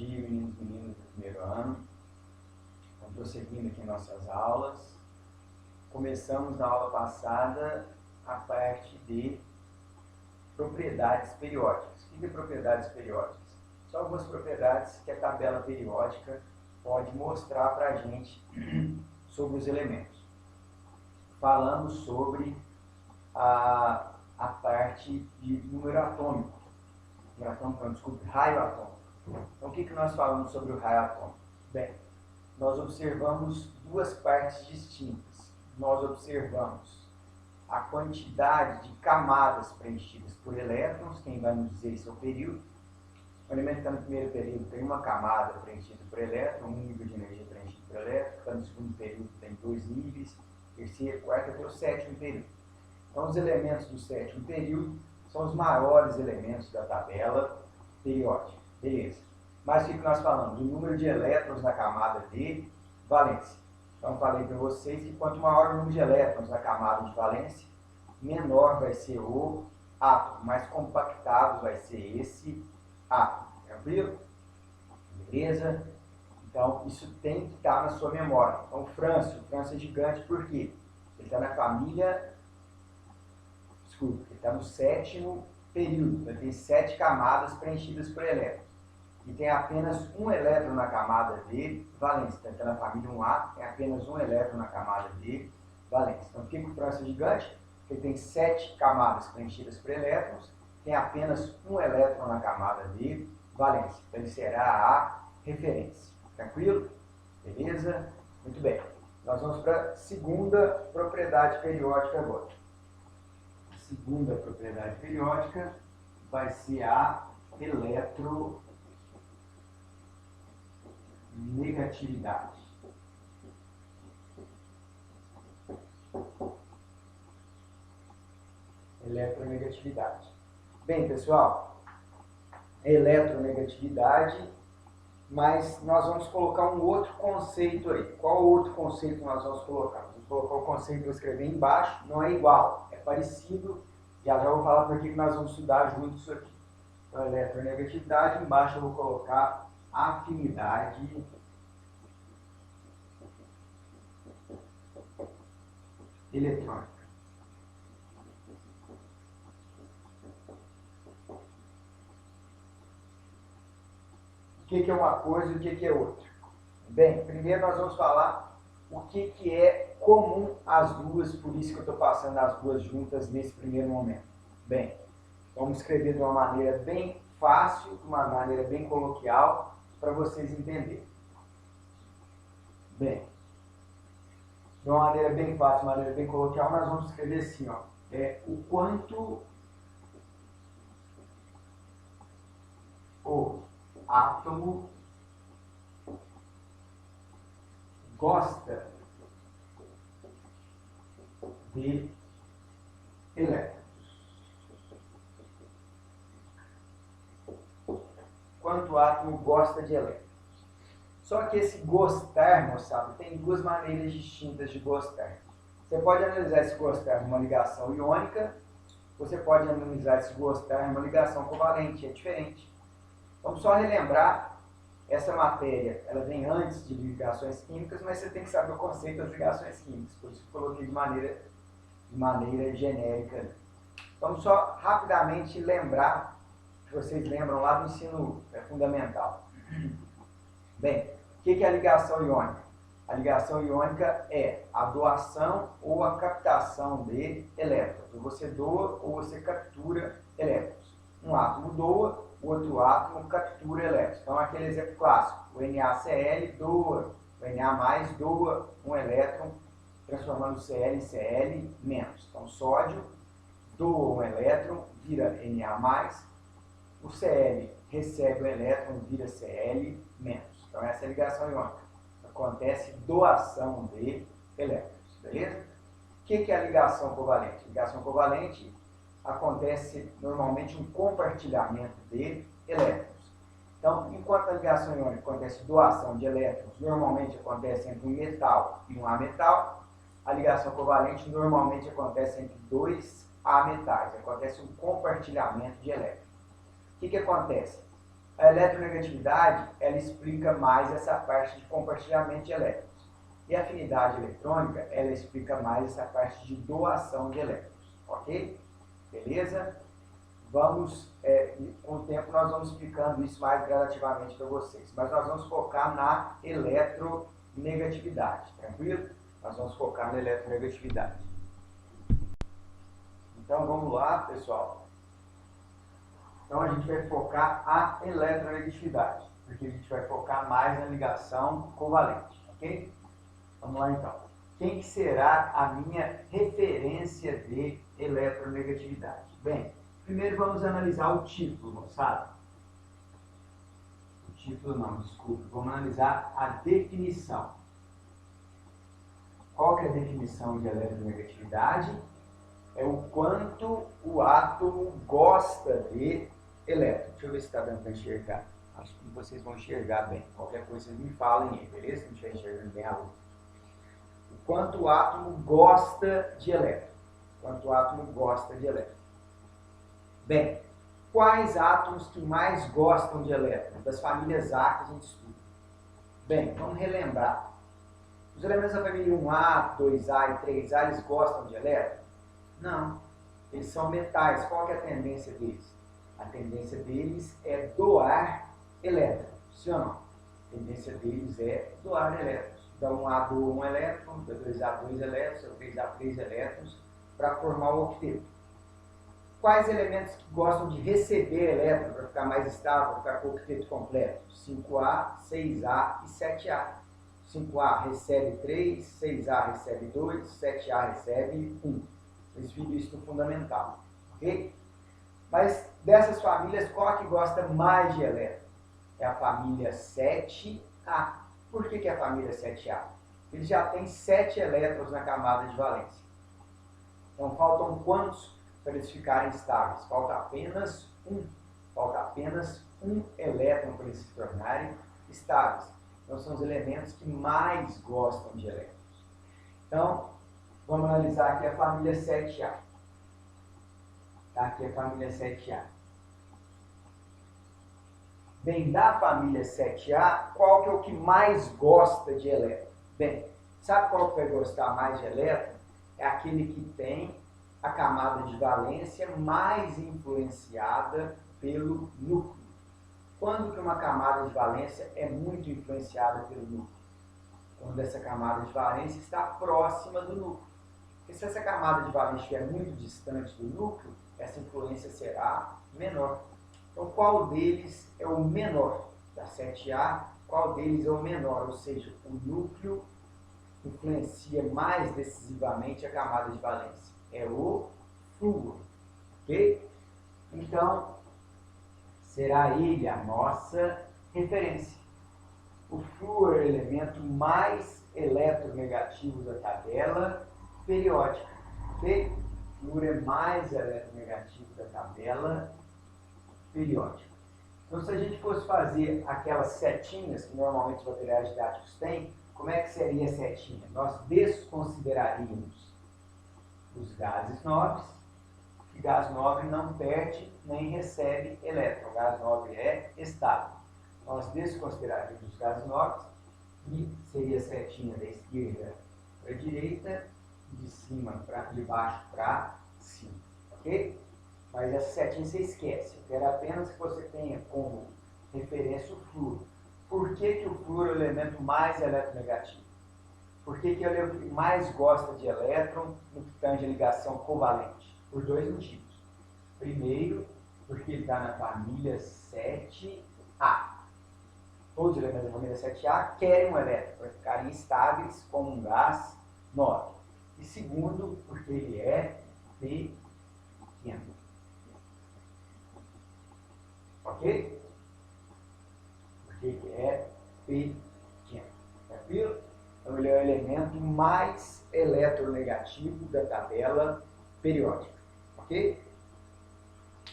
dia, meninos e meninas do primeiro ano. Estamos prosseguindo aqui em nossas aulas. Começamos na aula passada a parte de propriedades periódicas. O que é propriedades periódicas? São algumas propriedades que a tabela periódica pode mostrar para a gente sobre os elementos. Falamos sobre a parte de número atômico. Raio atômico. Então, o que nós falamos sobre o raio atômico? Bem, nós observamos duas partes distintas. Nós observamos a quantidade de camadas preenchidas por elétrons, quem vai nos dizer isso é o período. O elemento que está no primeiro período tem uma camada preenchida por elétron, um nível de energia preenchido por elétron, está no segundo período tem dois níveis, terceiro, quarto até o sétimo período. Então, os elementos do sétimo período são os maiores elementos da tabela periódica. Beleza. Mas o que nós falamos? O número de elétrons na camada de valência. Então, falei para vocês que quanto maior o número de elétrons na camada de valência, menor vai ser o átomo, mais compactado vai ser esse átomo. Tranquilo? Beleza? Então, isso tem que estar na sua memória. Então, o Frâncio é gigante por quê? Ele está na família... Desculpa, ele está no sétimo período. Ele tem 7 camadas preenchidas por elétrons. E tem apenas um elétron na camada de valência. Então, ele está na família 1A, tem apenas um elétron na camada de valência. Então, por que o Frâncio é gigante? Porque ele tem 7 camadas preenchidas por elétrons, tem apenas um elétron na camada de valência. Então, ele será a referência. Tranquilo? Beleza? Muito bem. Nós vamos para a segunda propriedade periódica agora. A segunda propriedade periódica vai ser a eletronegatividade. Eletronegatividade. Bem, pessoal, eletronegatividade, mas nós vamos colocar um outro conceito aí. Qual outro conceito nós vamos colocar? Vamos colocar o conceito que eu escrevi embaixo, não é igual, é parecido, já vou falar por que nós vamos estudar juntos isso aqui. Então, eletronegatividade, embaixo eu vou colocar afinidade eletrônica. O que é uma coisa e o que é outra? Bem, primeiro nós vamos falar o que é comum às duas, por isso que eu estou passando as duas juntas nesse primeiro momento. Bem, vamos escrever de uma maneira bem fácil, de uma maneira bem coloquial, para vocês entenderem. Bem, de uma maneira bem fácil, de uma maneira bem coloquial, nós vamos escrever assim, ó, o quanto o átomo gosta de elétrons. Quanto o átomo gosta de elétrons. Só que esse gostar, moçada, tem duas maneiras distintas de gostar. Você pode analisar esse gostar numa ligação iônica, você pode analisar esse gostar numa ligação covalente, é diferente. Vamos só relembrar, essa matéria, ela vem antes de ligações químicas, mas você tem que saber o conceito das ligações químicas, por isso que eu coloquei de maneira genérica. Vamos só rapidamente lembrar, que vocês lembram lá do ensino fundamental. Bem, o que é a ligação iônica? A ligação iônica é a doação ou a captação de elétrons. Ou você doa ou você captura elétrons. Um átomo doa, o outro átomo captura elétrons. Então, aquele exemplo clássico, o NaCl doa, o Na+ doa um elétron, transformando o Cl em Cl-. Então, sódio doa um elétron, vira Na+, o Cl recebe o elétron, vira Cl-. Então, essa é a ligação iônica. Acontece doação de elétrons, beleza? O que é a ligação covalente? A ligação covalente acontece normalmente um compartilhamento de elétrons. Então, enquanto a ligação iônica acontece doação de elétrons, normalmente acontece entre um metal e um ametal, a ligação covalente normalmente acontece entre dois ametais, acontece um compartilhamento de elétrons. O que acontece? A eletronegatividade, ela explica mais essa parte de compartilhamento de elétrons. E a afinidade eletrônica, ela explica mais essa parte de doação de elétrons, ok? Beleza? Vamos, com o tempo nós vamos explicando isso mais gradativamente para vocês, mas nós vamos focar na eletronegatividade, tranquilo? Nós vamos focar na eletronegatividade. Então vamos lá, pessoal. Então a gente vai focar a eletronegatividade, porque a gente vai focar mais na ligação covalente, ok? Vamos lá então. Quem que será a minha referência de eletronegatividade? Bem, primeiro vamos analisar o título, moçada. O título não, desculpe. Vamos analisar a definição. Qual que é a definição de eletronegatividade? É o quanto o átomo gosta de elétron. Deixa eu ver se está dando para enxergar. Acho que vocês vão enxergar bem. Qualquer coisa vocês me falem aí, beleza? Se não estiver enxergando bem a luz. O quanto o átomo gosta de elétron. Quanto o átomo gosta de elétron. Bem, quais átomos que mais gostam de elétron? Das famílias A que a gente estuda. Bem, vamos relembrar. Os elementos da família 1A, 2A e 3A, eles gostam de elétron? Não. Eles são metais. Qual que é a tendência deles? A tendência deles é doar elétrons. Sim ou não? A tendência deles é doar elétrons. Da 1A doa 1 elétron, da 2A 2 elétrons, da 3A 3 elétrons, para formar o octeto. Quais elementos que gostam de receber elétron para ficar mais estável, para ficar com o octeto completo? 5A, 6A e 7A. 5A recebe 3, 6A recebe 2, 7A recebe 1. Vocês viram isso no fundamental, ok? Mas dessas famílias, qual a que gosta mais de elétron? É a família 7A. Por que é a família 7A? Ele já tem 7 elétrons na camada de valência. Então faltam quantos para eles ficarem estáveis? Falta apenas um. Falta apenas um elétron para eles se tornarem estáveis. Então são os elementos que mais gostam de elétrons. Então, vamos analisar aqui a família 7A. Tá? Aqui a família 7A. Bem, da família 7A, qual que é o que mais gosta de elétron? Bem, sabe qual que vai gostar mais de elétron? É aquele que tem a camada de valência mais influenciada pelo núcleo. Quando que uma camada de valência é muito influenciada pelo núcleo? Quando essa camada de valência está próxima do núcleo. Porque se essa camada de valência estiver muito distante do núcleo, essa influência será menor. Então, qual deles é o menor? Da 7A, qual deles é o menor? Ou seja, o núcleo influencia mais decisivamente a camada de valência. É o flúor, ok? Então, será ele a nossa referência. O flúor é o elemento mais eletronegativo da tabela periódica, ok? O flúor é mais eletronegativo da tabela periódica. Então, se a gente fosse fazer aquelas setinhas que normalmente os materiais didáticos têm, como é que seria a setinha? Nós desconsideraríamos os gases nobres, que gás nobre não perde nem recebe elétron. O gás nobre é estável. Nós desconsideraríamos os gases nobres e seria a setinha da esquerda para a direita, de baixo para cima, ok? Mas essa setinha você esquece. Eu quero apenas que você tenha como referência o flúor. Por que o flúor é o elemento mais eletronegativo? Por que ele é o que mais gosta de elétron no que tange a ligação covalente? Por dois motivos. Primeiro, porque ele está na família 7A. Todos os elementos da família 7A querem um elétron para ficarem estáveis como um gás nobre. E segundo, porque ele é pequeno. Ok? Porque ele é pequeno. Tranquilo? Então ele é o elemento mais eletronegativo da tabela periódica. Ok?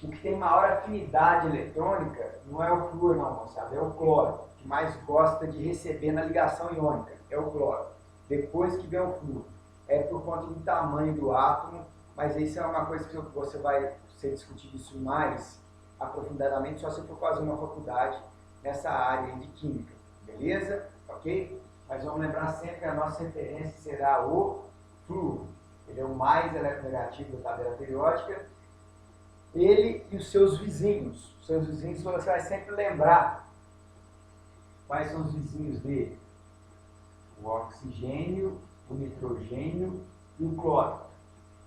O que tem maior afinidade eletrônica não é o flúor, não, moçada, é o cloro. O que mais gosta de receber na ligação iônica é o cloro. Depois que vem o flúor. É por conta do tamanho do átomo, mas isso é uma coisa que você vai ser discutido isso mais aprofundadamente só se for fazer uma faculdade nessa área de química, beleza? Ok? Mas vamos lembrar sempre que a nossa referência será o flúor. Ele é o mais eletronegativo da tabela periódica. Ele e os seus vizinhos. Os seus vizinhos você vai sempre lembrar quais são os vizinhos dele. O oxigênio, o nitrogênio e o cloro.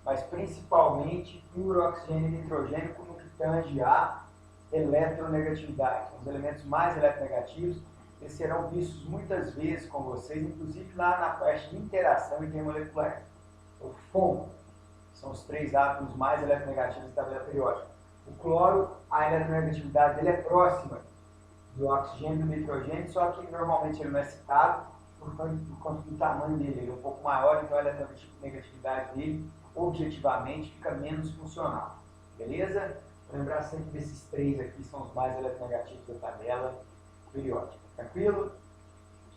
Mas principalmente flúor, oxigênio e nitrogênio como que tange a eletronegatividade. São os elementos mais eletronegativos. Eles serão vistos muitas vezes com vocês, inclusive lá na parte de interação intermolecular. O FON são os 3 átomos mais eletronegativos da tabela periódica. O cloro, a eletronegatividade dele é próxima do oxigênio e do nitrogênio, só que normalmente ele não é citado por conta do tamanho dele. Ele é um pouco maior, então a eletronegatividade dele, objetivamente, fica menos funcional. Beleza? Vou lembrar sempre desses 3 aqui, são os mais eletronegativos da tabela periódica. Tranquilo?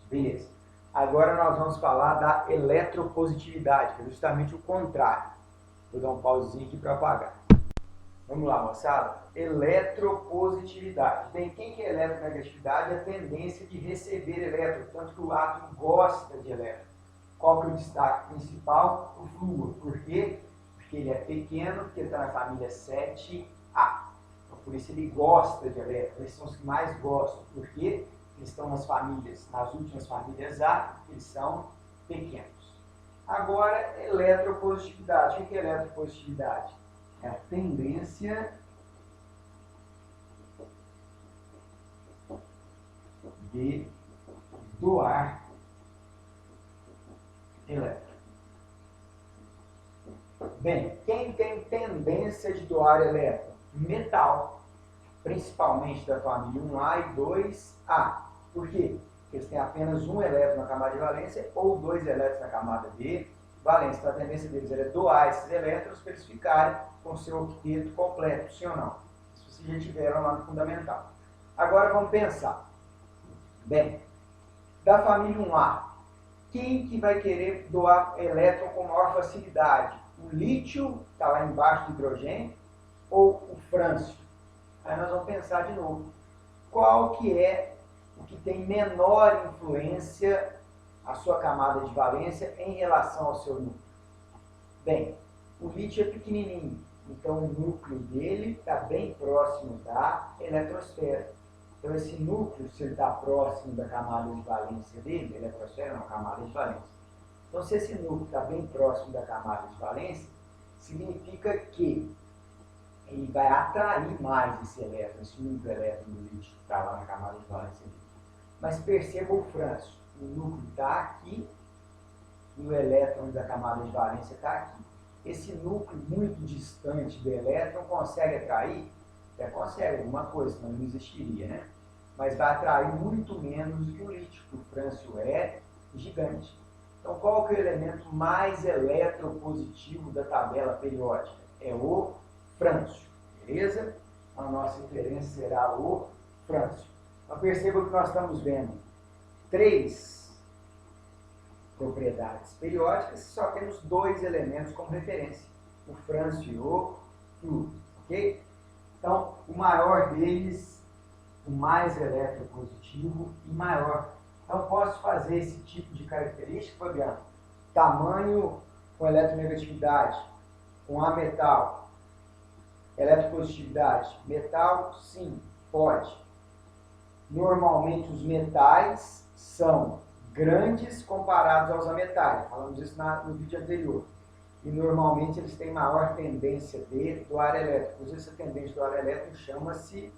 Beleza. Agora nós vamos falar da eletropositividade, que é justamente o contrário. Vou dar um pauzinho aqui para apagar. Vamos lá, moçada. Eletropositividade. Bem, quem que é eletronegatividade? É a tendência de receber elétron, tanto que o átomo gosta de elétron. Qual que é o destaque principal? O flúor. Por quê? Porque ele é pequeno, porque está na família 7A. Então, por isso ele gosta de elétron. Eles são os que mais gostam. Por quê? Eles estão nas últimas famílias A, eles são pequenos. Agora, eletropositividade. O que é eletropositividade? É a tendência de doar elétron. Bem, quem tem tendência de doar elétron? Metal, principalmente da família 1A e 2A. Por quê? Porque eles têm apenas um elétron na camada de valência ou 2 elétrons na camada de valência. Então a tendência deles é doar esses elétrons para eles ficarem com seu octeto completo, sim ou não? Se vocês já tiveram lá no fundamental. Agora vamos pensar. Bem, da família 1A, quem que vai querer doar elétron com maior facilidade? O lítio, está lá embaixo do hidrogênio, ou o frâncio? Aí nós vamos pensar de novo. Qual que é o que tem menor influência a sua camada de valência em relação ao seu núcleo? Bem, o lítio é pequenininho, então o núcleo dele está bem próximo da eletrosfera. Então esse núcleo, se ele está próximo da camada de valência dele, eletrosfera não, camada de valência. Então se esse núcleo está bem próximo da camada de valência, significa que ele vai atrair mais esse elétron, esse único elétron do lítio que está lá na camada de valência dele. Mas perceba o frâncio, o núcleo está aqui e o elétron da camada de valência está aqui. Esse núcleo muito distante do elétron consegue atrair? Até consegue alguma coisa, senão não existiria, né? Mas vai atrair muito menos do que o lítio, porque o frâncio é gigante. Então qual que é o elemento mais eletropositivo da tabela periódica? É o frâncio, beleza? A nossa referência será o frâncio. Então perceba que nós estamos vendo 3 propriedades periódicas, só temos 2 elementos como referência, o frâncio e o flúor, ok? Então, o maior deles, o mais eletropositivo e maior. Então, posso fazer esse tipo de característica, Fabiano? Tamanho com eletronegatividade, com A metal. Eletropositividade, metal, sim, pode. Normalmente, os metais são grandes comparados aos ametais. Falamos isso no vídeo anterior. E normalmente eles têm maior tendência de doar elétron. Inclusive, essa tendência de doar elétron chama-se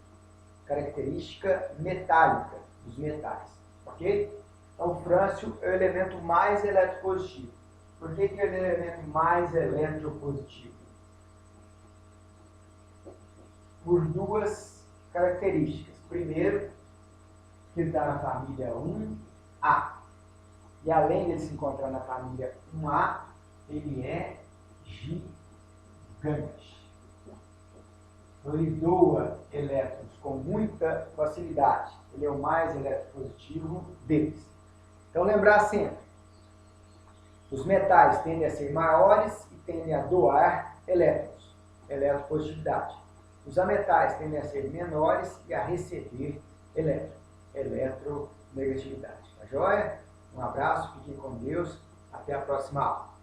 característica metálica dos metais. Ok? Então, o frâncio é o elemento mais eletropositivo. Por que que ele é o elemento mais eletropositivo? Por 2 características. Primeiro, que ele está na família 1A. E além de se encontrar na família 1A, ele é gigante. Então, ele doa elétrons com muita facilidade. Ele é o mais eletropositivo deles. Então, lembrar sempre, os metais tendem a ser maiores e tendem a doar elétrons, eletropositividade. Os ametais tendem a ser menores e a receber eletronegatividade. Tá joia? Um abraço, fiquem com Deus. Até a próxima aula.